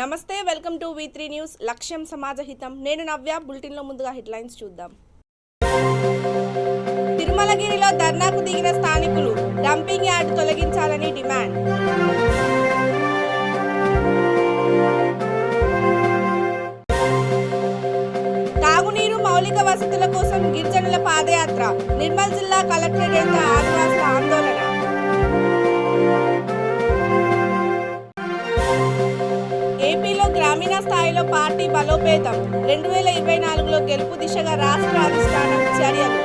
నమస్తే, welcome to V3 news. లక్ష్యం సమాజహితం. నేను నవ్య. బులెటిన్ లో ముందుగా హెడ్లైన్స్ చూద్దాం. తిరుమలగిరిలో ధర్నాకు దిగిన స్థానికులు డంపింగ్ యార్డ్ తొలగించాలని డిమాండ్. తాగునీరు, మౌలిక వసతుల కోసం గిరిజనుల పాదయాత్ర. నిర్మల్ జిల్లా కలెక్టరేట్ ఎదుట ఆదివాసుల ఆందోళన. ఏపీలో గ్రామీణ స్థాయిలో పార్టీ బలోపేతం. 2024లో గెలుపు దిశగా రాష్ట్ర అధిష్టానం చర్యలు.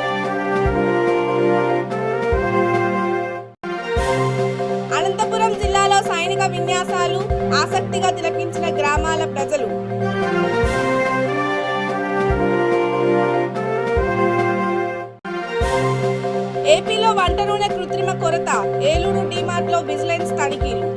అనంతపురం జిల్లాలో సైనిక విన్యాసాలు ఆసక్తిగా తిలకించిన గ్రామాల ప్రజలు. ఏపీలో వంట నూనె కృత్రిమ కొరత. ఏలూరు డీమార్ట్లో విజిలెన్స్ తనిఖీలు.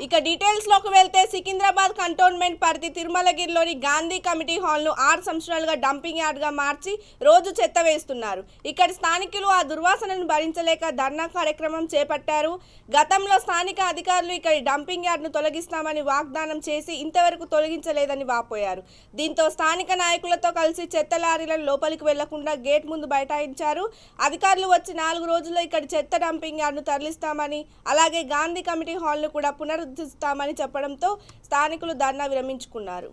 ఇక డీటెయిల్స్ లోకి వెళ్తే సికింద్రాబాద్ కంటోన్మెంట్ పరిధి తిరుమలగిరిలోని గాంధీ కమిటీ హాల్ను 6 సంవత్సరాలుగా డంపింగ్ యార్డ్గా మార్చి రోజు చెత్త వేస్తున్నారు. ఇక్కడి స్థానికులు ఆ దుర్వాసనను భరించలేక ధర్నా కార్యక్రమం చేపట్టారు. గతంలో స్థానిక అధికారులు ఇక్కడి డంపింగ్ యార్డ్ను తొలగిస్తామని వాగ్దానం చేసి ఇంతవరకు తొలగించలేదని వాపోయారు. దీంతో స్థానిక నాయకులతో కలిసి చెత్త లారీలను లోపలికి వెళ్లకుండా గేట్ ముందు బైఠాయించారు. అధికారులు వచ్చి 4 రోజుల్లో ఇక్కడి చెత్త డంపింగ్ యార్డ్ను తరలిస్తామని, అలాగే గాంధీ కమిటీ హాల్ను కూడా పునరుద్ధరిస్తామని చెప్పడంతో స్థానికులు ధర్నా విరమించుకున్నారు.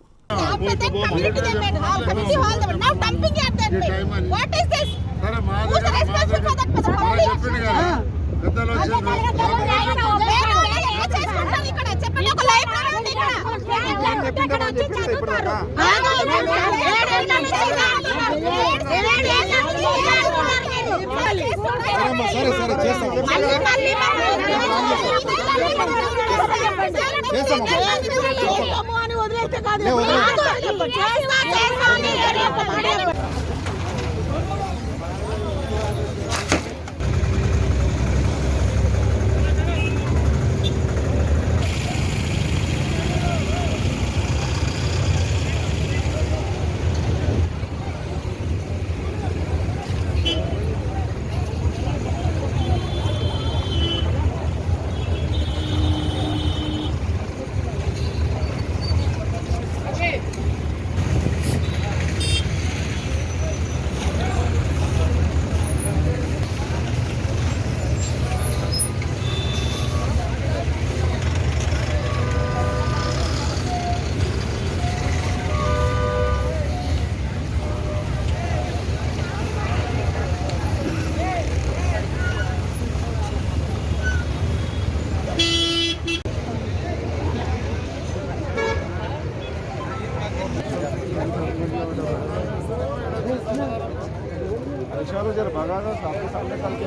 जरा भगा दो, सामने सामने चल के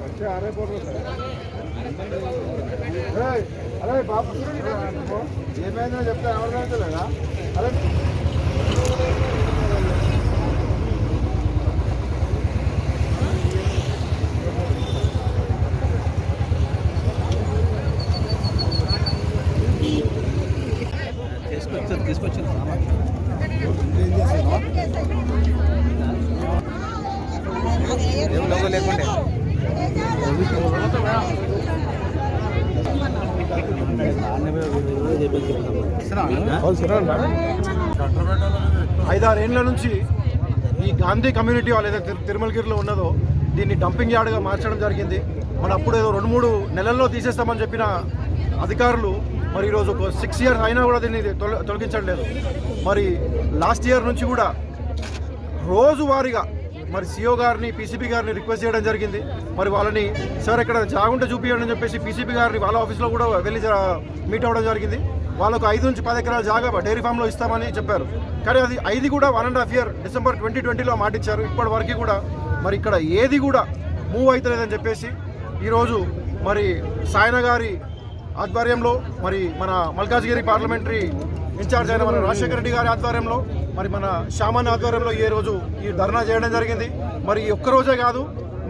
बच्चे आ रहे बोल रहे। अरे बाप ये मैंने जब तक और नहीं चलेगा। अरे తీసుకొచ్చిన లేకుంటే ఐదారేళ్ల నుంచి ఈ గాంధీ కమ్యూనిటీ హాల్ ఏదైతే తిరుమలగిరిలో ఉన్నదో దీన్ని డంపింగ్ యార్డ్గా మార్చడం జరిగింది. మన అప్పుడు ఏదో 2-3 నెలల్లో తీసేస్తామని చెప్పిన అధికారులు మరి ఈరోజు ఒక 6 ఇయర్స్ అయినా కూడా దీన్ని తొలగించట్లేదు. మరి లాస్ట్ ఇయర్ నుంచి కూడా రోజువారీగా మరి సిఓ గారిని, పీసీపీ గారిని రిక్వెస్ట్ చేయడం జరిగింది. మరి వాళ్ళని సార్ ఇక్కడ జాగుంట చూపించండి అని చెప్పేసి పీసీపీ గారిని వాళ్ళ ఆఫీస్లో కూడా వెళ్ళి మీట్ అవ్వడం జరిగింది. వాళ్ళకు 5 నుంచి 10 ఎకరాల జాగా డైరీ ఫామ్లో ఇస్తామని చెప్పారు. కానీ అది కూడా 1.5 ఇయర్ డిసెంబర్ 2020లో మాటిచ్చారు. ఇప్పటి వరకు కూడా మరి ఇక్కడ ఏది కూడా మూవ్ అవుతలేదని చెప్పేసి ఈరోజు మరి సాయన గారి ఆధ్వర్యంలో మరి మన మల్కాజ్గిరి పార్లమెంటరీ ఇన్ఛార్జ్ అయిన మన రాజశేఖర రెడ్డి గారి ఆధ్వర్యంలో మరి మన శ్యామన్ ఆధ్వర్యంలో ఈ రోజు ఈ ధర్నా చేయడం జరిగింది. మరి ఒక్కరోజే కాదు,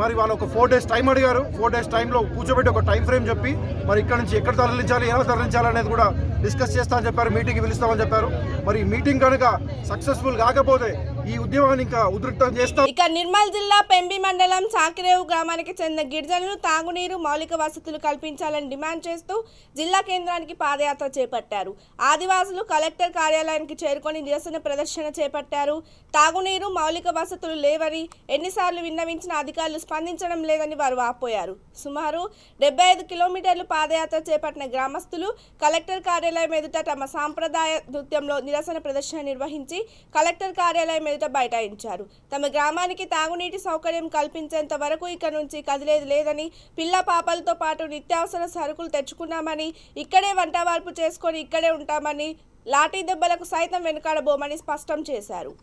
మరి వాళ్ళు ఒక 4 days టైం అడిగారు. 4 days టైంలో కూర్చోబెట్టి ఒక టైం ఫ్రేమ్ చెప్పి మరి ఇక్కడ నుంచి ఎక్కడ తరలించాలి, ఎలా తరలించాలి అనేది కూడా డిస్కస్ చేస్తా అని చెప్పారు. మీటింగ్ పిలుస్తామని చెప్పారు. మరి మీటింగ్ కనుక సక్సెస్ఫుల్ కాకపోతే ఈ ఉద్యమాన్ని ఇంకా ఉధృతం చేస్తాం. ఇక నిర్మల్ జిల్లా పెంబి మండలం చాకిరేవు గ్రామానికి చెందిన గిరిజనులు తాగునీరు మౌలిక వసతులు కల్పించాలని డిమాండ్ చేస్తూ జిల్లా కేంద్రానికి పాదయాత్ర చేపట్టారు. ఆదివాసులు కలెక్టర్ కార్యాలయానికి చేరుకొని నిరసన ప్రదర్శన చేపట్టారు. తాగునీరు మౌలిక వసతులు లేవని ఎన్నిసార్లు విన్నవించిన అధికారులు స్పందించడం లేదని వారు వాపోయారు. సుమారు 75 కిలోమీటర్లు పాదయాత్ర చేపట్టిన గ్రామస్తులు కలెక్టర్ కార్యాలయం ఎదుట తమ సాంప్రదాయ నృత్యంలో నిరసన ప్రదర్శన నిర్వహించి కలెక్టర్ కార్యాలయం ఎదుట బైఠాయించారు. తమ గ్రామానికి తాగునీటి సౌకర్యం కల్పించేంత వరకు ఇక నుంచి కదిలేది లేదని, పిల్ల పాపలతో పాటు నిత్యావసర సరుకులు తెచ్చుకున్నామని, ఇక్కడే వంట వార్పు చేసుకొని ఇక్కడే ఉంటామని, లాఠీ దెబ్బలకు సైతం వెనుకాడబోమని స్పష్టం చేశారు.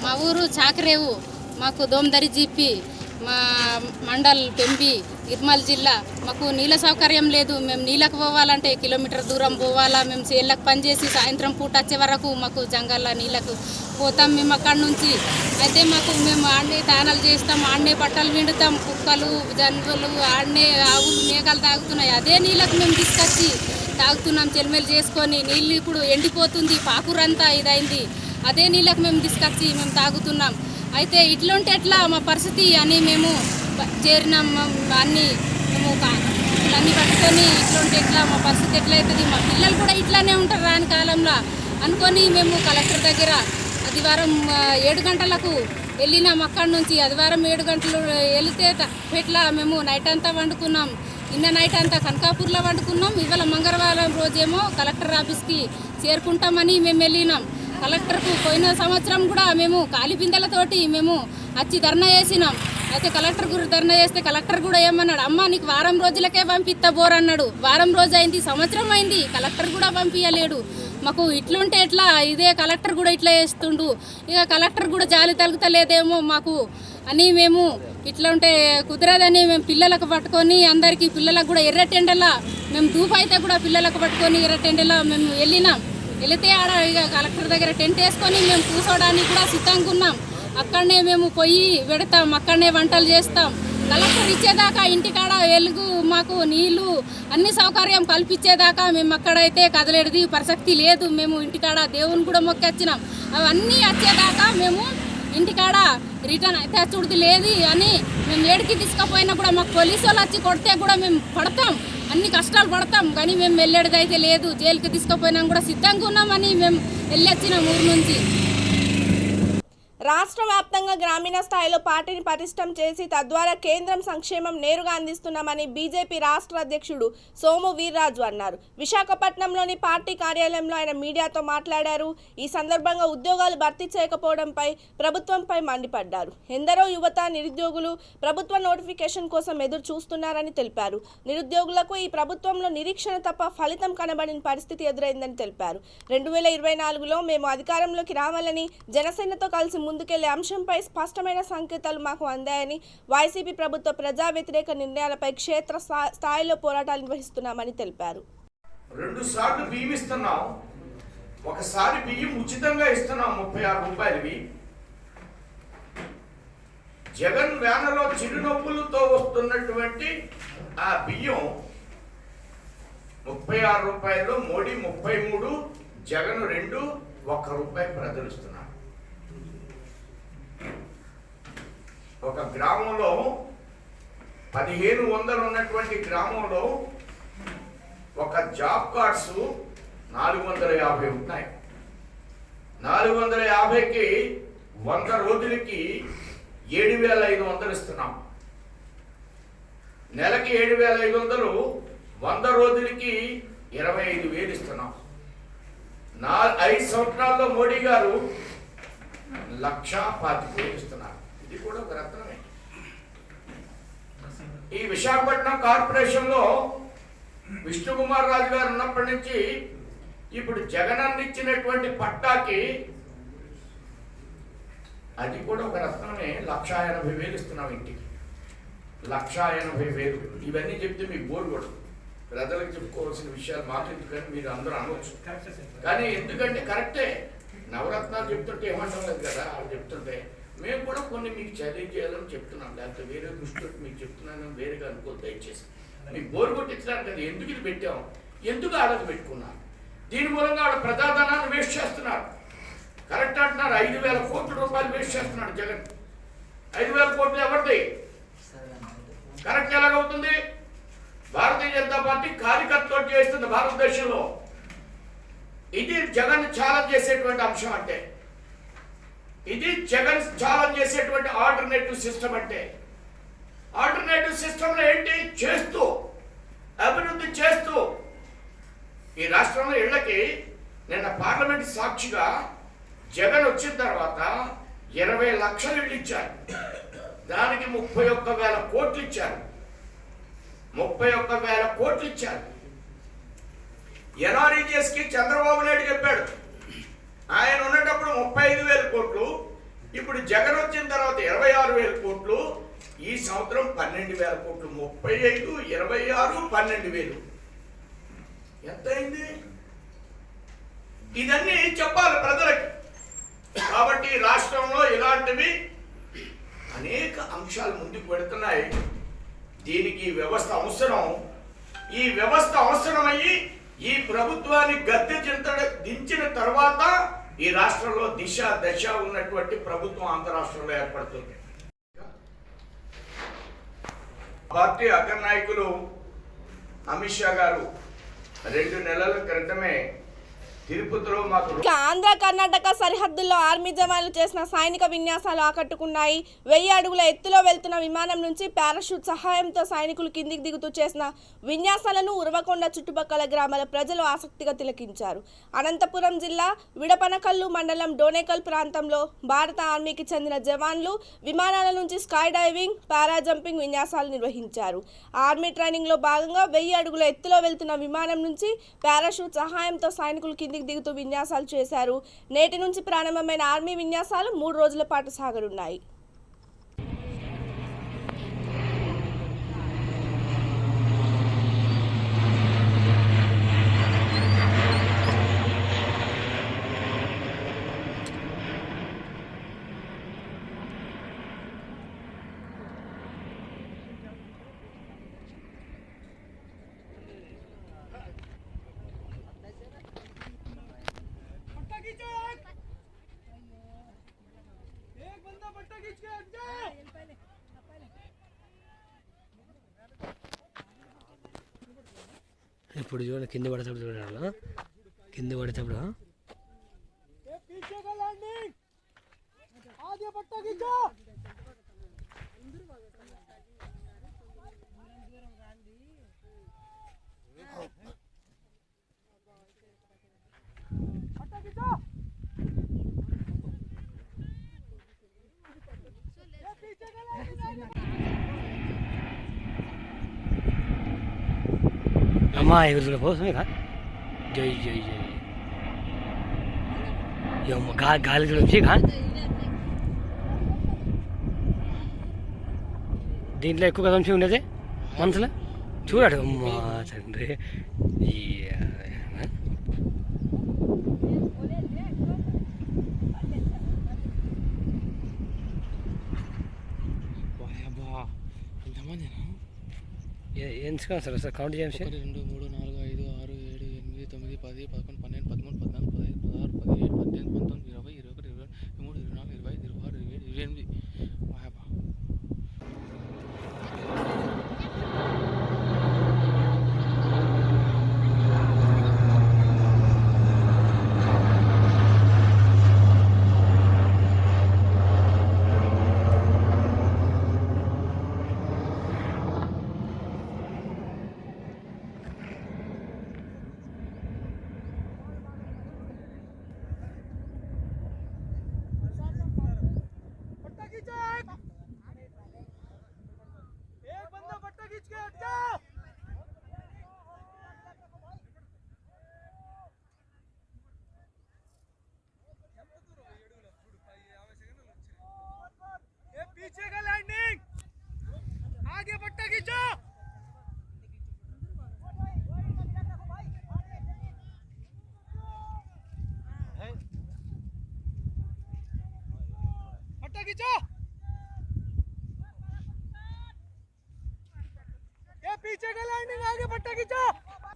మా ఊరు చాకరేవు, మాకు దోమదరి జీపీ, మా మండల్ పెంబి, నిర్మల్ జిల్లా. మాకు నీళ్ళ సౌకర్యం లేదు. మేము నీళ్ళకు పోవాలంటే కిలోమీటర్ దూరం పోవాలా. మేము చేళ్ళకు పనిచేసి సాయంత్రం పూట వచ్చే వరకు మాకు జంగల్లో నీళ్ళకు పోతాం మేము అక్కడి నుంచి. అయితే మేము ఆడనే తానాలు చేస్తాం, ఆడనే బట్టలు విండుతాం. కుక్కలు, జంతువులు ఆడనే ఆవులు, మేకలు తాగుతున్నాయి. అదే నీళ్ళకు మేము తీసుకొచ్చి తాగుతున్నాం. చెల్మెలు చేసుకొని నీళ్ళు ఇప్పుడు ఎండిపోతుంది, పాకురంతా ఇదైంది. అదే నీళ్ళకు మేము తీసుకొచ్చి మేము తాగుతున్నాం. అయితే ఇట్లుంటే ఎట్లా మా పరిస్థితి అని మేము చేరినాం. అన్నీ మేము అన్నీ పట్టుకొని ఇట్లుంటే ఎట్లా మా పరిస్థితి ఎట్లయితుంది, మా పిల్లలు కూడా ఇట్లానే ఉంటారు రాని కాలంలో అనుకొని మేము కలెక్టర్ దగ్గర ఆదివారం 7 గంటలకు వెళ్ళినాం. అక్కడి నుంచి ఆదివారం 7 గంటలు వెళితే ఎట్లా మేము నైట్ అంతా వండుకున్నాం. నిన్న నైట్ అంతా కనకాపూర్లో వండుకున్నాం. ఇవాళ మంగళవారం రోజేమో కలెక్టర్ ఆఫీస్కి చేరుకుంటామని మేము వెళ్ళినాం. కలెక్టర్కు పోయిన సంవత్సరం కూడా మేము ఖాళీ బిందెలతోటి మేము వచ్చి ధర్నా చేసినాం. అయితే కలెక్టర్ గురించి ధర్నా చేస్తే కలెక్టర్ కూడా ఏమన్నాడు, అమ్మ నీకు వారం రోజులకే పంపిస్తా బోరన్నాడు. వారం రోజు అయింది, సంవత్సరం అయింది, కలెక్టర్ కూడా పంపించలేడు. మాకు ఇట్లుంటే ఎట్లా, ఇదే కలెక్టర్ కూడా ఇట్లా చేస్తుండు. ఇక కలెక్టర్ కూడా జాలి తలుగుతలేదేమో మాకు అని మేము ఇట్లా ఉంటే కుదరదని మేము పిల్లలకు పట్టుకొని అందరికీ పిల్లలకు కూడా ఎర్రటెండలా మేము దూపైతే కూడా పిల్లలకు పట్టుకొని ఎర్రటెండలా మేము వెళ్ళినాం. వెళితే ఆడ ఇక కలెక్టర్ దగ్గర టెంట్ వేసుకొని మేము కూర్చోడానికి కూడా సిద్ధంగా ఉన్నాం. అక్కడనే మేము పొయ్యి పెడతాం, అక్కడనే వంటలు చేస్తాం. కలెక్టర్ ఇచ్చేదాకా ఇంటికాడ వెలుగు, మాకు నీళ్లు అన్ని సౌకర్యం కల్పించేదాకా మేము అక్కడైతే కదలేది ప్రసక్తి లేదు. మేము ఇంటికాడ దేవుని కూడా మొక్కొచ్చినాం. అవన్నీ వచ్చేదాకా మేము ఇంటికాడ రిటర్న్ అయితే చూడది లేదు అని మేము ఏడికి తీసుకుపోయినా కూడా మాకు పోలీసు వాళ్ళు వచ్చి కొడితే కూడా మేము పడతాం, అన్ని కష్టాలు పడతాం. కానీ మేము వెళ్ళేది అయితే లేదు. జైలుకి తీసుకుపోయినా కూడా సిద్ధంగా ఉన్నామని మేము వెళ్ళొచ్చినాం ఊరు నుంచి. రాష్ట్ర వ్యాప్తంగా గ్రామీణ స్థాయిలో పార్టీని పటిష్టం చేసి తద్వారా కేంద్రం సంక్షేమం నేరుగా అందిస్తున్నామని బీజేపీ రాష్ట్ర అధ్యక్షుడు సోము వీర్రాజు అన్నారు. విశాఖపట్నంలోని పార్టీ కార్యాలయంలో ఆయన మీడియాతో మాట్లాడారు. ఈ సందర్భంగా ఉద్యోగాలు భర్తీ చేయకపోవడంపై ప్రభుత్వంపై మండిపడ్డారు. ఎందరో యువత నిరుద్యోగులు ప్రభుత్వ నోటిఫికేషన్ కోసం ఎదురు చూస్తున్నారని తెలిపారు. నిరుద్యోగులకు ఈ ప్రభుత్వంలో నిరీక్షణ తప్ప ఫలితం కనబడిన పరిస్థితి ఎదురైందని తెలిపారు. 2024లో మేము అధికారంలోకి రావాలని జనసేనతో కలిసి ముందుకెళ్లే అంశంపై స్పష్టమైన సంకేతాలు మాకు అందాయని, వైసీపీ ప్రభుత్వ ప్రజా వ్యతిరేక నిర్ణయాలపై క్షేత్ర స్థాయిలో పోరాటాలు నిర్వహిస్తున్నామని తెలిపారు. 2 సార్లు బియ్యం ఇస్తున్నాం, ఒకసారి బియ్యం ఉచితంగా ఇస్తున్నాం 36 రూపాయలవి. జగన్ వ్యానలో చిరునొప్పులతో వస్తున్నటువంటి ఆ బియ్యం 36 రూపాయలు, మోడీ 33, జగన్ 2, 1 రూపాయి ప్రజలు ఇస్తున్నారు. ఒక గ్రామంలో 1500 ఉన్నటువంటి గ్రామంలో ఒక జాబ్ కార్డ్స్ 450 ఉన్నాయి. 450కి 100 రోజులకి 7500 ఇస్తున్నాం. నెలకి 7,500, 100 రోజులకి 25,000 ఇస్తున్నాం. 5 సంవత్సరాల్లో మోడీ గారు 1,25,000 ఇస్తున్నారు. ఇది కూడా ఒక రత్నమే. ఈ విశాఖపట్నం కార్పొరేషన్లో విష్ణుకుమార్ రాజు గారు ఉన్నప్పటి నుంచి ఇప్పుడు జగన్ ఇచ్చినటువంటి పట్టాకి అది కూడా ఒక రత్నమే. 1,80,000 ఇస్తున్నాం ఇంటికి. 1,80,000. ఇవన్నీ చెప్తే మీకు బోర్ కూడా ప్రజలకు చెప్పుకోవాల్సిన విషయాలు మాకెందుకని మీరు అందరూ అనవచ్చు. కానీ ఎందుకంటే కరెక్టే. నవరత్నాలు చెప్తుంటే ఏమంటాం లేదు కదా, వాళ్ళు చెప్తుంటే మేము కూడా కొన్ని మీకు ఛాలెంజ్ చేయాలని చెప్తున్నాం. లేకపోతే వేరే దృష్టితో మీకు చెప్తున్నాను, వేరేగా అనుకోవద్దు దయచేసి. మీకు బోర్ కొట్టించడానికి కదా ఎందుకు ఇది పెట్టాం, ఎందుకు ఆడకు పెట్టుకున్నాం. దీని మూలంగా ఆడ ప్రజాధనాన్ని వేస్ట్ చేస్తున్నారు. కరెక్ట్ అంటున్నారు. 5,000 కోట్ల రూపాయలు వేస్ట్ చేస్తున్నాడు జగన్. 5,000 కోట్లు ఎవరిది? కరెక్ట్ ఎలాగవుతుంది? భారతీయ జనతా పార్టీ కార్యకర్తలు చేస్తుంది భారతదేశంలో. ఇది జగన్ ఛాలెంజ్ చేసేటువంటి అంశం అంటే. ఇది జగన్ ఛాలెంజ్ చేసేటువంటి ఆల్టర్నేటివ్ సిస్టమ్ అంటే. ఆల్టర్నేటివ్ సిస్టంలో ఏంటి? చేస్తూ అభివృద్ధి చేస్తూ ఈ రాష్ట్రంలో ఇళ్లకి నిన్న పార్లమెంట్ సాక్షిగా జగన్ వచ్చిన తర్వాత 20 లక్షలు ఇళ్ళు ఇచ్చారు. దానికి 31,000 కోట్లు ఇచ్చారు. 31,000 కోట్లు ఇచ్చారు. ఎన్ఆర్ఈజీఎస్కి చంద్రబాబు నాయుడు చెప్పాడు ఆయన ఉన్నప్పుడు 35,000 కోట్లు, ఇప్పుడు జగన్ వచ్చిన తర్వాత 26,000 కోట్లు, ఈ సంవత్సరం 12,000 కోట్లు. 35, 26, 12,000 ఎంత అయింది? ఇదన్నీ చెప్పాలి ప్రజలకి. కాబట్టి రాష్ట్రంలో ఇలాంటివి అనేక అంశాలు ముందుకు పెడుతున్నాయి. దీనికి వ్యవస్థ అవసరం. ఈ వ్యవస్థ అవసరమయ్యి ఈ ప్రభుత్వాన్ని గద్దె దించిన తర్వాత ఈ రాష్ట్రంలో దిశ దశ ఉన్నటువంటి ప్రభుత్వం ఆంధ్ర రాష్ట్రంలో ఏర్పడుతుంది. పార్టీ అగ్రనాయకులు అమిత్ షా గారు 2 నెలల క్రితమే తిరుపతిలో మాకు ఇక ఆంధ్ర కర్ణాటక సరిహద్దుల్లో ఆర్మీ జవాన్లు చేసిన సైనిక విన్యాసాలు ఆకట్టుకున్నాయి. 1000 అడుగుల ఎత్తులో వెళ్తున్న విమానం నుంచి పారాషూట్ సహాయంతో సైనికులు కిందికి దిగుతూ చేసిన విన్యాసాలను ఉరవకొండ చుట్టుపక్కల గ్రామాల ప్రజలు ఆసక్తిగా తిలకించారు. అనంతపురం జిల్లా విడపనకల్లు మండలం డోనేకల్ ప్రాంతంలో భారత ఆర్మీకి చెందిన జవాన్లు విమానాల నుంచి స్కై డైవింగ్, పారా జంపింగ్ విన్యాసాలు నిర్వహించారు. ఆర్మీ ట్రైనింగ్లో భాగంగా 1000 అడుగుల ఎత్తులో వెళ్తున్న విమానం నుంచి పారాషూట్ సహాయంతో సైనికులు కిందికి దిగుతూ విన్యాసాలు చేశారు. నేటి నుంచి ప్రారంభమైన ఆర్మీ విన్యాసాలు 3 రోజుల పాటు సాగనున్నాయి. ఇప్పుడు చూడండి కింద పడేటప్పుడు చూడాలి. కింద పడేటప్పుడు అమ్మా ఎగురు పోతుంది కదా. జై జై జై గాలి వచ్చి దీంట్లో ఎక్కువ కదంశం ఉండేది మనసులో చూడాడు. అమ్మా తండ్రి ఎంచుకోండి సార్. సార్ కౌంట్ చేయండి. 1 2 3 4 5 6 7 8 9 10 11 12 13 14 15 16 17 18 19 20 21 22 23 24 25 26 27 28.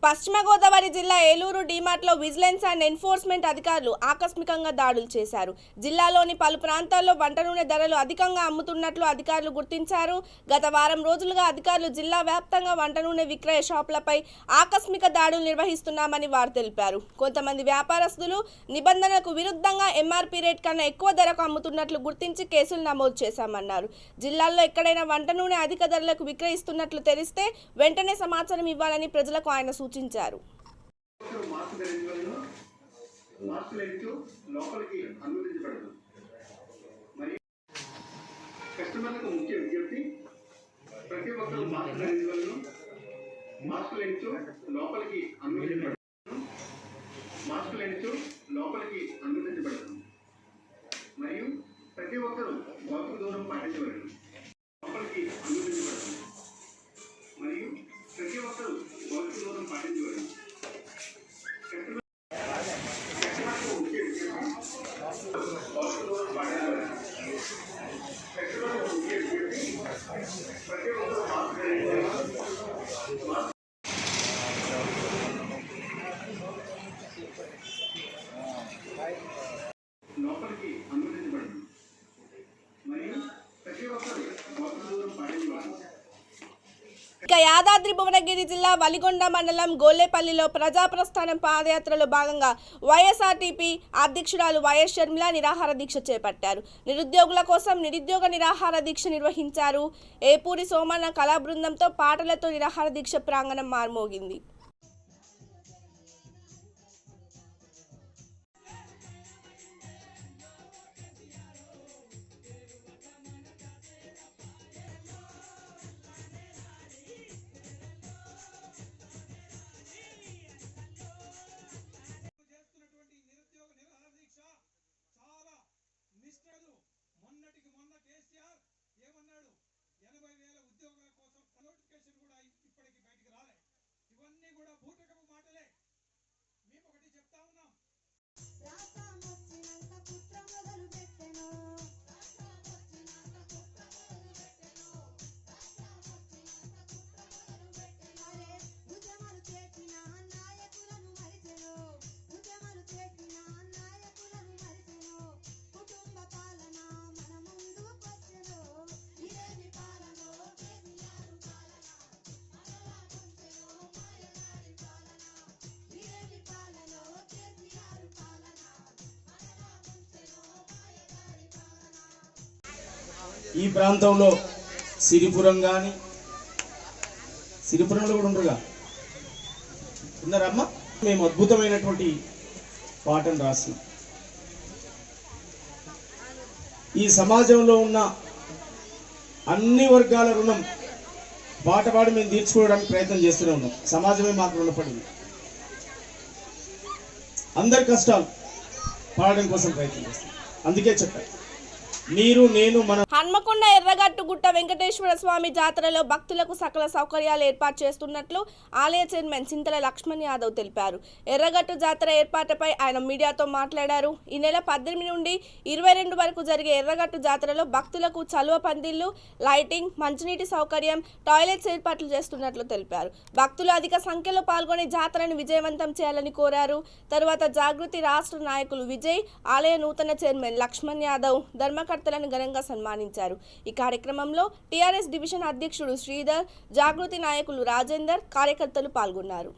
పశ్చిమ గోదావరి జిల్లా ఏలూరు డీమార్ట్లో విజిలెన్స్ అండ్ ఎన్ఫోర్స్మెంట్ అధికారులు ఆకస్మికంగా దాడులు చేశారు. జిల్లాలోని పలు ప్రాంతాల్లో వంట నూనె ధరలు అధికంగా అమ్ముతున్నట్లు అధికారులు గుర్తించారు. గత వారం రోజులుగా అధికారులు జిల్లా వ్యాప్తంగా వంట నూనె విక్రయ షాపులపై ఆకస్మిక దాడులు నిర్వహిస్తున్నామని వారు తెలిపారు. కొంతమంది వ్యాపారస్తులు నిబంధనలకు విరుద్ధంగా ఎంఆర్పీ రేట్ కన్నా ఎక్కువ ధరకు అమ్ముతున్నట్లు గుర్తించి కేసులు నమోదు చేశామన్నారు. జిల్లాల్లో ఎక్కడైనా వంట నూనె అధిక ధరలకు విక్రయిస్తున్నట్లు తెలిస్తే వెంటనే సమాచారం ఇవ్వాలని ప్రజలకు ఆయన సూచించారు. కస్టమర్లకు ముఖ్య విజ్ఞప్తి, ప్రతి ఒక్కరు మాస్క్ ధరించవలను, మాస్క్ లేనిచో లోపలికి అనుమతించబడదు మరియు ప్రతి ఒక్కరూ భౌతిక దూరం పాటించవలను. లోపలికి అనుమతించబడదు మరియు ప్రతి ఒక్కరూ భౌతిక దూరం పాటించవలను. కస్టమర్లకు ముఖ్య విజ్ఞప్తి, భౌతిక దూరం పాటించవలను. ప్రతి ఒక్కరూ మాస్క్ ధరించవలను. లోపలికి అనుమతించబడదు మరియు ప్రతి ఒక్కరూ భౌతిక దూరం పాటించవలను. ఇక యాదాద్రి భువనగిరి జిల్లా వలిగొండ మండలం గోల్లేపల్లిలో ప్రజాప్రస్థానం పాదయాత్రలో భాగంగా వైఎస్ఆర్టీపీ అధ్యక్షురాలు వైఎస్ షర్మిల నిరాహార దీక్ష చేపట్టారు. నిరుద్యోగుల కోసం నిరుద్యోగ నిరాహార దీక్ష నిర్వహించారు. ఏపూరి సోమన్న కళా బృందంతో పాటలతో నిరాహార దీక్ష ప్రాంగణం మార్మోగింది. మొన్నటికి మొన్న కేసీఆర్ ఏమన్నాడు, 80,000 ఉద్యోగుల కోసం నోటిఫికేషన్ కూడా ఇప్పటికి బయటికి రాలే. ఇవన్నీ కూడా బూటకపు మాటలే. మేము ఒకటి చెప్తా ఉన్నాం, ఈ ప్రాంతంలో సిరిపురం కానీ, సిరిపురంలో కూడా ఉండరుగా ఉన్నారమ్మా, మేము అద్భుతమైనటువంటి పాటను రాసి ఈ సమాజంలో ఉన్న అన్ని వర్గాల రుణం పాట పాడి మేము తీర్చుకోవడానికి ప్రయత్నం చేస్తూనే ఉన్నాం. సమాజమే మాకు రుణపడింది. అందరి కష్టాలు పాడడం కోసం ప్రయత్నం చేస్తాం. అందుకే చెప్పాను, మీరు నేను మన హన్మకొండ ఎర్రగట్టుగుట్ట వెంకటేశ్వర స్వామి జాతరలో భక్తులకు సకల సౌకర్యాలు ఏర్పాటు చేస్తున్నట్లు ఆలయ చైర్మన్ చింతల లక్ష్మణ్ యాదవ్ తెలిపారు. ఎర్రగట్టు జాతర ఏర్పాటుపై ఆయన మీడియాతో మాట్లాడారు. ఈ నెల 18 నుండి 22 వరకు జరిగే ఎర్రగట్టు జాతరలో భక్తులకు చలువ పందిళ్లు, లైటింగ్, మంచినీటి సౌకర్యం, టాయిలెట్స్ ఏర్పాట్లు చేస్తున్నట్లు తెలిపారు. భక్తులు అధిక సంఖ్యలో పాల్గొని జాతరను విజయవంతం చేయాలని కోరారు. తరువాత జాగృతి రాష్ట్ర నాయకులు విజయ్, ఆలయ నూతన చైర్మన్ లక్ష్మణ్ యాదవ్, ధర్మకర్తలను ఘనంగా సన్మానించారు. ఈ కార్యక్రమంలో టీఆర్ఎస్ డివిజన్ అధ్యక్షుడు శ్రీధర్, జాగృతి నాయకులు రాజేందర్, కార్యకర్తలు పాల్గొన్నారు.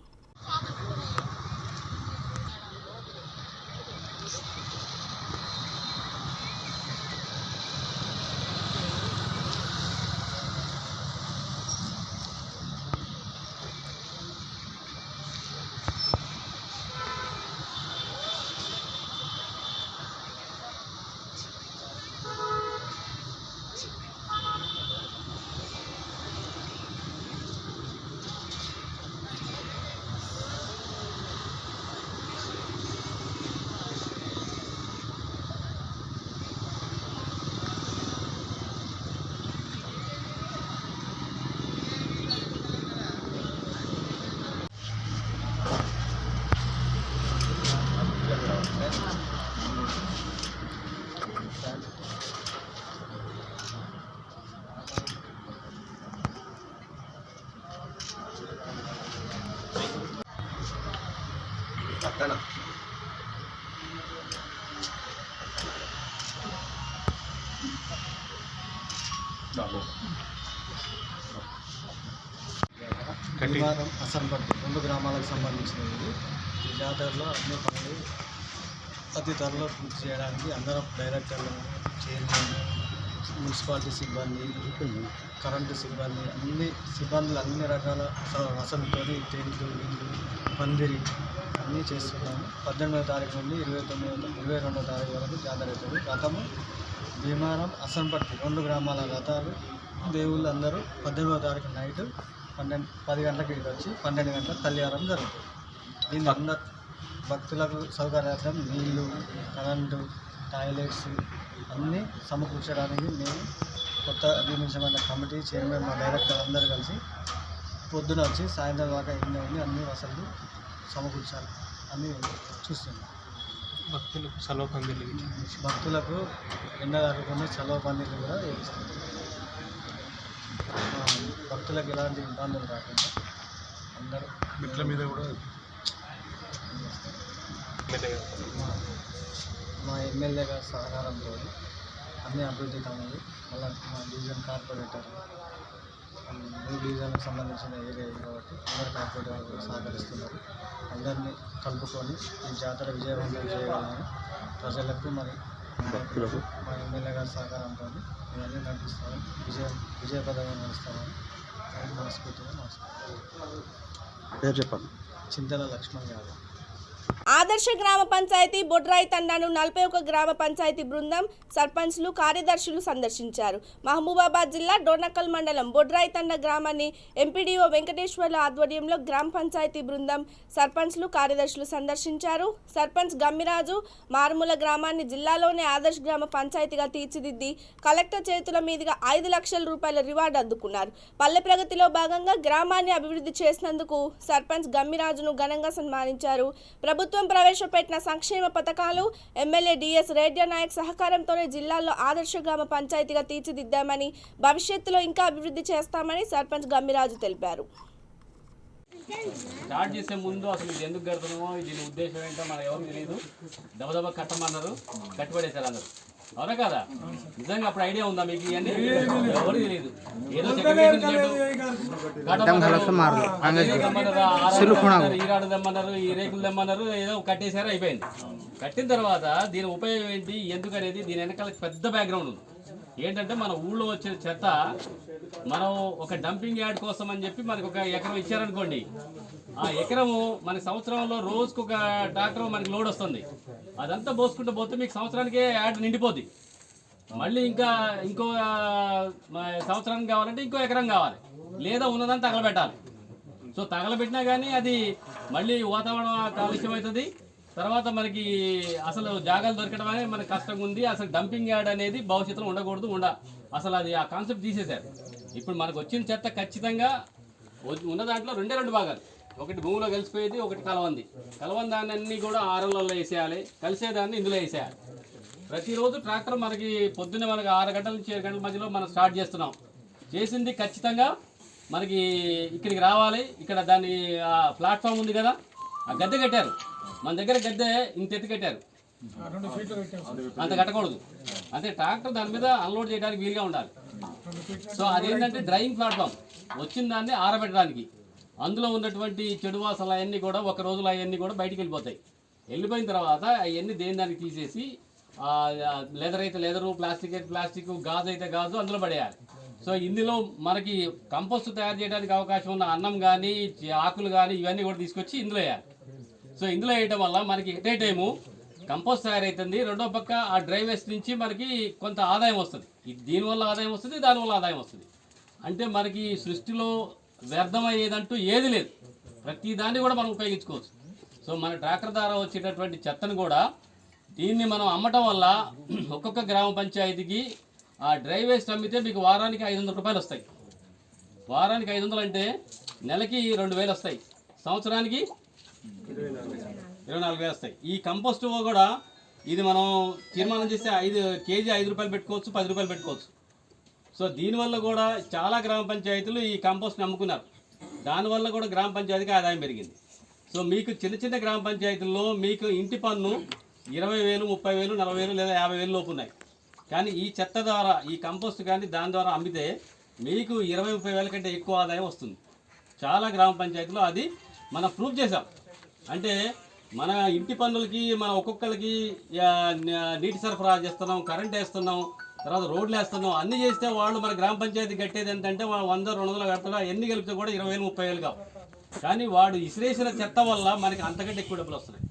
భీమారం అసంపర్తి 2 గ్రామాలకు సంబంధించినవి ఇది. ఈ జాతరలో అన్ని పనులు అతి త్వరలో పూర్తి చేయడానికి అందరం డైరెక్టర్లు, చైర్మన్, మున్సిపాలిటీ సిబ్బంది, కరెంటు సిబ్బంది, అన్ని రకాల వసంతో టెంట్లు, పందిరి అన్నీ చేస్తున్నాము. 18వ తారీఖు నుండి 22వ తారీఖు వరకు జాతర అవుతుంది. రథము భీమారం అసంపర్తి 2 గ్రామాల రథాలు దేవుళ్ళు అందరూ 18వ తారీఖు నైట్ 10 గంటలకు ఇక్కడికి వచ్చి 12 గంటలకు కళ్యాణం జరుగుతుంది. దీన్ని అందరు భక్తులకు సౌకర్యార్థం నీళ్లు, కరెంటు, టాయిలెట్స్ అన్నీ సమకూర్చడానికి మేము కొత్త నియమించబడిన కమిటీ చైర్మన్ మా డైరెక్టర్ అందరూ కలిసి పొద్దున వచ్చి సాయంత్రం దాకా అన్ని వసతులు సమకూర్చాలి అని చూస్తున్నాం. భక్తులకు ఎండ రాకుండా చలవ పందిర్లు కూడా వేపిస్తున్నాం. భక్తులకు ఎలాంటి ఇబ్బందులు రాకుండా అందరూ మెట్ల మీద కూడా మా ఎమ్మెల్యే గారి సహకారంతో అన్ని అభివృద్ధి పనులు, మళ్ళీ మా డివిజన్ కార్పొరేటర్ న్యూ డివిజన్కి సంబంధించిన ఏరియా కాబట్టి అందరు కార్పొరేటర్ కూడా సహకరిస్తున్నారు. అందరినీ కలుపుకొని ఈ జాతర విజయవంతం చేయాలని ప్రజలకు మరి భక్తులకు మా ఎమ్మెల్యే గారి సహకారంతో ఇవన్నీ నడిపిస్తామని విజయపదంగా నడుస్తామని మనస్ఫూర్తిగా చెప్పండి. చింతల లక్ష్మణ్ యాదవ్. ఆదర్శ గ్రామ పంచాయతీ బొడ్రాయి తండాను 41 గ్రామ పంచాయతీ బృందం సర్పంచ్లు, కార్యదర్శులు సందర్శించారు. మహబూబాబాద్ జిల్లా డోర్నకల్ మండలం బొడ్రాయి తండా గ్రామాన్ని ఎంపీడీఓ వెంకటేశ్వర్ల ఆధ్వర్యంలో గ్రామ పంచాయతీ బృందం సర్పంచ్లు, కార్యదర్శులు సందర్శించారు. సర్పంచ్ గమ్మిరాజు మారుమూల గ్రామాన్ని జిల్లాలోనే ఆదర్శ గ్రామ పంచాయతీగా తీర్చిదిద్ది కలెక్టర్ చేతుల మీదుగా 5 లక్షల రూపాయల రివార్డు అందుకున్నారు. పల్లె ప్రగతిలో భాగంగా గ్రామాన్ని అభివృద్ధి చేసినందుకు సర్పంచ్ గమ్మిరాజును ఘనంగా సన్మానించారు. ప్రభుత్వం ప్రవేశపెట్టిన సంక్షేమ పథకాలు, ఎమ్మెల్యే డిఎస్ రేడ్య నాయక్ సహకారంతోనే జిల్లాలో ఆదర్శ గ్రామ పంచాయతీగా తీర్చిదిద్దామని, భవిష్యత్తులో ఇంకా అభివృద్ధి చేస్తామని సర్పంచ్ గమ్మిరాజు తెలిపారు. స్టార్ట్ చేసే ముందు అసలు ఇది ఎందుకు కడుతున్నామో, దీని ఉద్దేశం ఏంటో మనకు ఎవరు తెలియదు. దబదబా కట్టమన్నారు, కట్టుబడేశారు అందరు. అవునా కదా? నిజంగా అప్పుడు ఐడియా ఉందా మీకు? ఇవన్నీ ఎవరు తెలియదు. ఏదో ఈరాడు తెమ్మన్నారు, ఈ రేకులు తెమ్మన్నారు, ఏదో కట్టేశారు, అయిపోయింది. కట్టిన తర్వాత దీని ఉపయోగం ఏంటి, ఎందుకు అనేది దీని వెనకాల పెద్ద బ్యాక్గ్రౌండ్ ఉంది. ఏంటంటే మన ఊళ్ళో వచ్చిన చెత్త మనం ఒక డంపింగ్ యార్డ్ కోసం అని చెప్పి మనకు ఒక ఎకరం ఇచ్చారనుకోండి. ఆ ఎకరము మన సంవత్సరంలో రోజుకు ఒక ట్రాక్టర్ మనకి లోడ్ వస్తుంది. అదంతా పోసుకుంటూ పోతే మీకు సంవత్సరానికే యార్డ్ నిండిపోద్ది. మళ్ళీ ఇంకో సంవత్సరానికి కావాలంటే ఇంకో ఎకరం కావాలి, లేదా ఉన్నదంతా తగలబెట్టాలి. సో తగలబెట్టినా కానీ అది మళ్ళీ వాతావరణం కాలుష్యం అవుతుంది. తర్వాత మనకి అసలు జాగాలు దొరకడం అనేది మనకు కష్టంగా ఉంది. అసలు డంపింగ్ యార్డ్ అనేది భవిష్యత్తులో ఉండకూడదు, అసలు అది ఆ కాన్సెప్ట్ తీసేశారు. ఇప్పుడు మనకు వచ్చిన చెత్త ఖచ్చితంగా ఉన్న దాంట్లో 2 భాగాలు. ఒకటి భూమిలో కలిసిపోయేది, ఒకటి కలవంది. కలవందాన్ని అన్నీ కూడా ఆరలలో వేసేయాలి, కలిసేదాన్ని ఇందులో వేసేయాలి. ప్రతిరోజు ట్రాక్టర్ మనకి పొద్దున్నే మనకి 6 గంటల నుంచి 7 గంటల మధ్యలో మనం స్టార్ట్ చేస్తున్నాం. చేసింది ఖచ్చితంగా మనకి ఇక్కడికి రావాలి. ఇక్కడ దాన్ని ప్లాట్ఫామ్ ఉంది కదా, ఆ గద్దె కట్టారు. మన దగ్గర గద్దె ఇంత ఎత్తు కట్టారు, అంత కట్టకూడదు. అంటే ట్రాక్టర్ దాని మీద అన్లోడ్ చేయడానికి వీలుగా ఉండాలి. సో అదేంటంటే డ్రైవింగ్ ప్లాట్ఫామ్, వచ్చిన దాన్ని ఆరబెట్టడానికి. అందులో ఉన్నటువంటి చెడు వాసనలు అవన్నీ కూడా ఒక రోజులో అవన్నీ కూడా బయటికి వెళ్ళిపోతాయి. వెళ్ళిపోయిన తర్వాత అవన్నీ దేని దానికి తీసేసి లెదర్ అయితే లెదరు, ప్లాస్టిక్ అయితే ప్లాస్టిక్, గాజు అయితే గాజు అందులో పడేయాలి. సో ఇందులో మనకి కంపోస్ట్ తయారు చేయడానికి అవకాశం ఉన్న అన్నం కానీ, ఆకులు కానీ ఇవన్నీ కూడా తీసుకొచ్చి ఇందులో వేయాలి. సో ఇందులో వేయటం వల్ల మనకి ఎట్ ఏ టైము కంపోస్ట్ తయారవుతుంది. రెండో పక్క ఆ డ్రై వేస్ట్ నుంచి మనకి కొంత ఆదాయం వస్తుంది. దీనివల్ల ఆదాయం వస్తుంది, దానివల్ల ఆదాయం వస్తుంది. అంటే మనకి సృష్టిలో వ్యర్థమయ్యేదంటూ ఏది లేదు, ప్రతి దాన్ని కూడా మనం ఉపయోగించుకోవచ్చు. సో మన ట్రాక్టర్ ద్వారా వచ్చేటటువంటి చెత్తను కూడా దీన్ని మనం అమ్మటం వల్ల ఒక్కొక్క గ్రామ పంచాయతీకి ఆ డ్రై వేస్ట్ అమ్మితే మీకు వారానికి 500 రూపాయలు వస్తాయి. వారానికి 500 అంటే నెలకి 2000 వస్తాయి, సంవత్సరానికి 24,000 వస్తాయి. ఈ కంపోస్ట్ కూడా ఇది మనం తీర్మానం చేస్తే 5 కేజీ 5 రూపాయలు పెట్టుకోవచ్చు, 10 రూపాయలు పెట్టుకోవచ్చు. సో దీనివల్ల కూడా చాలా గ్రామ పంచాయతీలు ఈ కంపోస్ట్ని అమ్ముకున్నారు. దానివల్ల కూడా గ్రామ పంచాయతీకి ఆదాయం పెరిగింది. సో మీకు చిన్న గ్రామ పంచాయతీల్లో మీకు ఇంటి పన్ను 20,000, 30,000, 40,000 లేదా 50,000 లోపు ఉన్నాయి. కానీ ఈ చెత్త ద్వారా ఈ కంపోస్ట్ కానీ దాని ద్వారా అమ్మితే మీకు 20-30 వేల కంటే ఎక్కువ ఆదాయం వస్తుంది. చాలా గ్రామ పంచాయతీలో అది మనం ప్రూవ్ చేసాం. అంటే మన ఇంటి పన్నులకి మనం ఒక్కొక్కరికి నీటి సరఫరా చేస్తున్నాం, కరెంట్ వేస్తున్నాం, తర్వాత రోడ్లు వేస్తున్నాం, అన్నీ చేస్తే వాళ్ళు మన గ్రామ పంచాయతీ కట్టేది ఏంటంటే 100-200 కడతాడు, ఎన్ని కలిపితే కూడా 20,000-30,000 కావు. కానీ వాడు ఇసిరేసిన చెత్త వల్ల మనకి అంతకంటే ఎక్కువ డబ్బులు వస్తున్నాయి.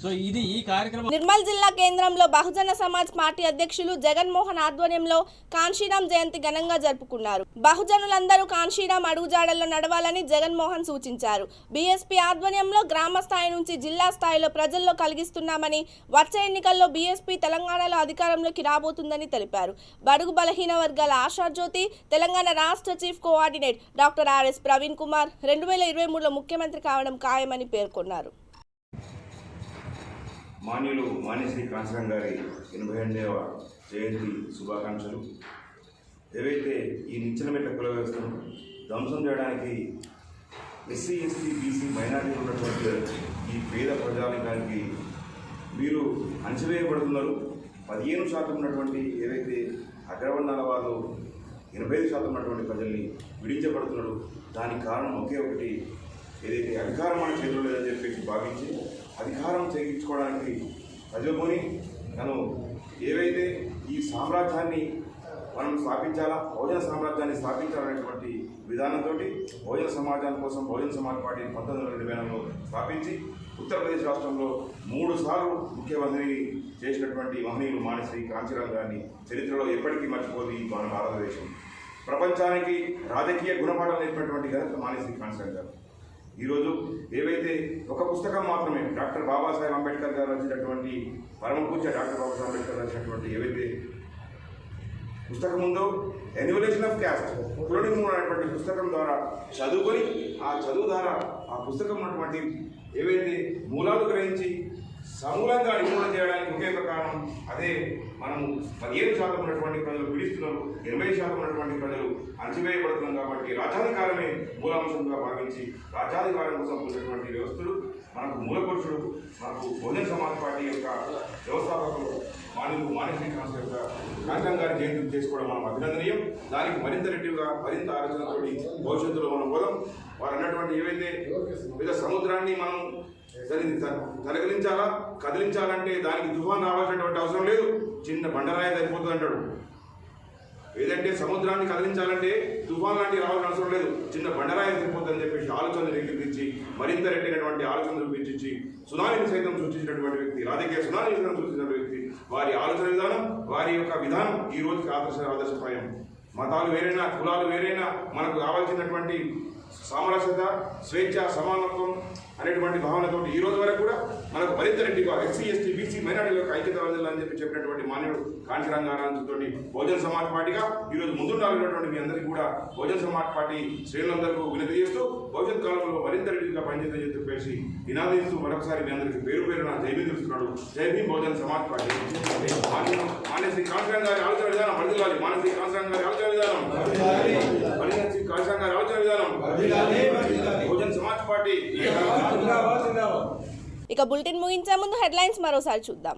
సో ఇది ఈ కార్యక్రమం. నిర్మల్ జిల్లా కేంద్రంలో బహుజన సమాజ్ పార్టీ అధ్యక్షులు జగన్మోహన్ ఆధ్వర్యంలో కాన్షీరాం జయంతి ఘనంగా జరుపుకున్నారు. బహుజనులందరూ కాన్షీరాం అడుగుజాడల్లో నడవాలని జగన్మోహన్ సూచించారు. బీఎస్పీ ఆధ్వర్యంలో గ్రామ స్థాయి నుంచి జిల్లా స్థాయిలో ప్రజల్లో కలిగిస్తున్నామని, వచ్చే ఎన్నికల్లో బీఎస్పీ తెలంగాణలో అధికారంలోకి రాబోతుందని తెలిపారు. బడుగు బలహీన వర్గాల ఆశాజ్యోతి తెలంగాణ రాష్ట్ర chief coordinator doctor RS Praveen Kumar 2023లో ముఖ్యమంత్రి కావడం ఖాయమని పేర్కొన్నారు. మాన్యులు మాన్యశ్రీ కాంచరం గారి 82వ జయంతి శుభాకాంక్షలు. ఏవైతే ఈ నిచ్చెన మెట్ల కుల వ్యవస్థను ధ్వంసం చేయడానికి ఎస్సీ, ఎస్టీ, బీసీ, మైనారిటీలు ఉన్నటువంటి ఈ పేద ప్రజానికానికి మీరు అణచివేయబడుతున్నారు. 15% ఉన్నటువంటి ఏవైతే అగ్రవర్ణాల వాళ్ళు 85% ఉన్నటువంటి ప్రజల్ని విడించబడుతున్నారు. దానికి కారణం ఒకే ఒకటి, ఏదైతే అధికారం మన చేతుల్లో లేదని చెప్పేసి భావించి అధికారం చేయించుకోవడానికి ప్రజలుకొని తను ఏవైతే ఈ సామ్రాజ్యాన్ని మనం స్థాపించాలా, బహుజన సామ్రాజ్యాన్ని స్థాపించాలనేటువంటి విధానంతో బహుజన సమాజాని కోసం బహుజన సమాజ్ పార్టీ 1992లో స్థాపించి ఉత్తరప్రదేశ్ రాష్ట్రంలో 3 సార్లు ముఖ్యమంత్రిని చేసినటువంటి మహనీయులు మాన్యశ్రీ కాంచీరాం గారిని చరిత్రలో ఎప్పటికీ మర్చిపోదు ఈ మన భారతదేశం. ప్రపంచానికి రాజకీయ గుణపాఠం నేర్పినటువంటి ఘనత మాన్యశ్రీ కాంచీరాం గారు. ఈరోజు ఏవైతే ఒక పుస్తకం మాత్రమే డాక్టర్ బాబాసాహెబ్ అంబేద్కర్ గారు రచించినటువంటి పరమపూజ్య డాక్టర్ బాబాసాహెబ్ అంబేద్కర్ రచించినటువంటి ఏవైతే పుస్తకం ఉందో ఎన్యువలేషన్ ఆఫ్ క్యాస్ట్ కులనిర్మూలన అనేటువంటి పుస్తకం ద్వారా చదువుకొని ఆ చదువు ద్వారా ఆ పుస్తకం ఉన్నటువంటి ఏవైతే మూలాలు గ్రహించి సమూలంగా నిర్మూలన చేయడానికి ఒకే ఒక కారణం, అదే మనం 15% ఉన్నటువంటి ప్రజలు పీడిస్తున్నారు, 80% ఉన్నటువంటి ప్రజలు అణచివేయబడుతున్నాం. కాబట్టి రాజ్యాధికారమే మూలాంశంగా భావించి రాజ్యాధికారం కోసం ఉన్నటువంటి వ్యవస్థలు మనకు మూలపురుషుడు, మనకు బహుజన సమాజ్ పార్టీ యొక్క వ్యవస్థాపకులు మాన్యశ్రీ కాంచరం గారి జయంతి చేసుకోవడం మనం అభినందనీయం. దానికి మరింత రెట్టిగా మరింత ఆలోచనతో భవిష్యత్తులో మనం పోదాం. వారు అన్నటువంటి ఏవైతే వివిధ సముద్రాన్ని మనం తరగలించాలా, కదిలించాలంటే దానికి తుఫాన్ రావాల్సినటువంటి అవసరం లేదు, చిన్న బండరాయి సరిపోతుంది అంటాడు. ఏదంటే సముద్రాన్ని కదిలించాలంటే తుఫాన్ లాంటివి రావాల్సిన అవసరం లేదు, చిన్న బండరాయి సరిపోతుంది అని చెప్పేసి ఆలోచనలు రేకెత్తించి మరింత రెట్టినటువంటి ఆలోచనలు చూపించి సునామీని సైతం సృష్టించినటువంటి వ్యక్తి, రాజకీయ సునామీని సైతం సృష్టించిన వ్యక్తి. వారి ఆలోచన విధానం, వారి యొక్క విధానం ఈ రోజుకి ఆదర్శప్రాయం. మతాలు వేరైనా, కులాలు వేరైనా, మనకు కావాల్సినటువంటి సామరస్యత, స్వేచ్ఛ, సమానత్వం అనేటువంటి భావనతో ఈ రోజు వరకు కూడా మనకు మరింత రెడ్డిగా ఎస్సీ, ఎస్టీ, బీసీ, మైనారిటీలకు ఐక్యత అని చెప్పినటువంటి మాన్యుడు కాంచీరాం గారితో బహుజన సమాజ్ పార్టీగా ఈరోజు ముందుండాలన్నటువంటి మీ అందరికీ కూడా బహుజన సమాజ్ పార్టీ శ్రేణులందరికీ వినతి చేస్తూ భవిష్యత్ కాలంలో మరింత రెడ్డిగా పనిచేద్దని చెప్పేసి నినాదిస్తూ మరొకసారి మీ అందరికీ పేరు పేరున జై భీమ్ తెలుస్తున్నాడు. జై భీమ్ బహుజన సమాజ్ పార్టీ. మాన్యశ్రీ కాంచీరాం గారి ఆలోచన విధానం వర్ధిల్లాలి. మాన్యశ్రీ కాంచీరాం గారి ఆలోచన విధానం, మాన్యశ్రీ కాంచీరాం గారి ఆలోచన విధానం, బహుజన సమాజ్ పార్టీ. ఇక బులెటిన్ ముగించే ముందు హెడ్లైన్స్ మరోసారి చూద్దాం.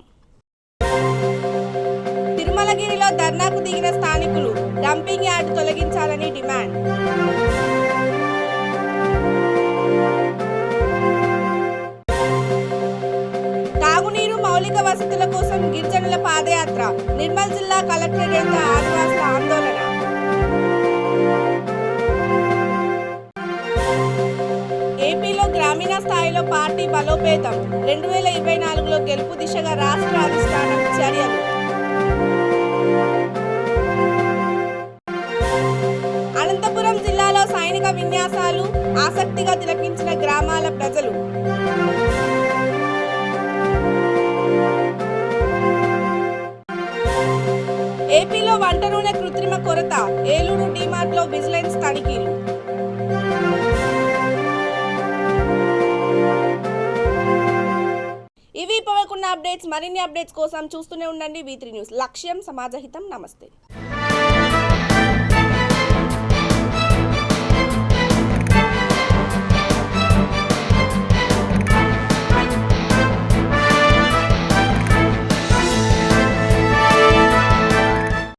తిరుమలగిరిలో ధర్నాకు దిగిన స్థానికులు డంపింగ్ యార్డ్ తొలగించాలని డిమాండ్. తాగునీరు, మౌలిక వసతుల కోసం గిరిజనుల పాదయాత్ర. నిర్మల్ జిల్లా కలెక్టరేట్ ఎదుట ఆదివాసుల ఆందోళన. ఏపీలో గ్రామీణ స్థాయిలో పార్టీ బలోపేతం. 2024లో గెలుపు దిశగా రాష్ట్ర అధిష్టానం చర్యలు. అనంతపురం జిల్లాలో సైనిక విన్యాసాలు ఆసక్తిగా తిలకించిన గ్రామాల ప్రజలు. ఏపీలో వంట నూనె కృత్రిమ కొరత. ఏలూరు డీమార్ట్లో విజిలెన్స్ తనిఖీలు. ఇవి ఇప్పటివరకున్న అప్డేట్స్. మరిన్ని అప్డేట్స్ కోసం చూస్తూనే ఉండండి V3 న్యూస్. లక్ష్యం సమాజహితం. నమస్తే.